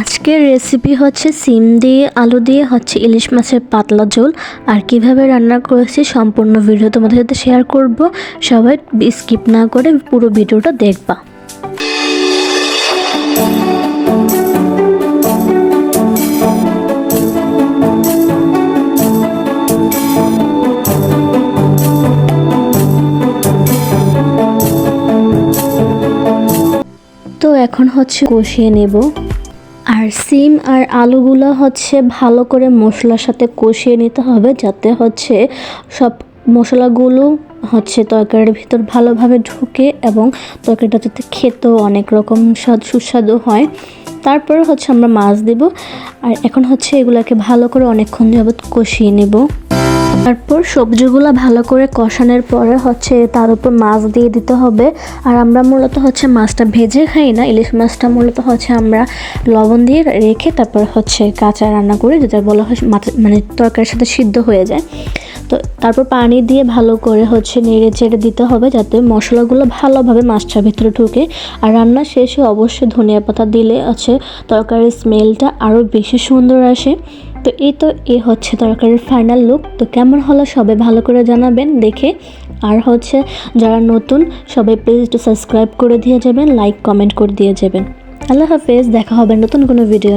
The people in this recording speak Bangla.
আজকের রেসিপি হচ্ছে সিম দিয়ে আলু দিয়ে হচ্ছে ইলিশ মাছের পাতলা ঝোল। আর কিভাবে রান্না করেছি সম্পূর্ণ ভিডিও তোমাদের সাথে শেয়ার করব। সবাই স্কিপ না করে পুরো ভিডিওটা দেখবা। তো এখন হচ্ছে কষিয়ে নেব। আর সিম আর আলুগুলো হচ্ছে ভালো করে মশলার সাথে কষিয়ে নিতে হবে, যাতে হচ্ছে সব মশলাগুলো হচ্ছে তরকারির ভিতর ভালোভাবে ঢুকে এবং তরকারিটা যাতে খেতেও অনেক রকম সুস্বাদু হয়। তারপরে হচ্ছে আমরা মাছ দেব। আর এখন হচ্ছে এগুলোকে ভালো করে অনেকক্ষণ যাবত কষিয়ে নেব। তারপর সবজিগুলো ভালো করে কষানোর পরে হচ্ছে তার উপর মাছ দিয়ে দিতে হবে। আর আমরা মূলত হচ্ছে মাছটা ভেজে খাই না, ইলিশ মাছটা মূলত হচ্ছে আমরা লবণ দিয়ে রেখে তারপর হচ্ছে কাঁচা রান্না করি, যেটা বলা হয় মানে তরকারির সাথে সিদ্ধ হয়ে যায়। তো তারপর পানি দিয়ে ভালো করে হচ্ছে নেড়ে চেড়ে দিতে হবে, যাতে মশলাগুলো ভালোভাবে মাছটার ভিতরে ঢুকে। আর রান্না শেষে অবশ্যই ধনিয়া পাতা দিলে হচ্ছে তরকারির স্মেলটা আরও বেশি সুন্দর আসে। তো এই হচ্ছে তরকারির ফাইনাল লুক। তো কেমন হলো সবাই ভালো করে জানাবেন দেখে। আর হচ্ছে যারা নতুন সবাই প্লিজ একটু সাবস্ক্রাইব করে দিয়ে যাবেন, লাইক কমেন্ট করে দিয়ে যাবেন। আল্লাহ হাফেজ, দেখা হবে নতুন কোনো ভিডিও নিয়ে।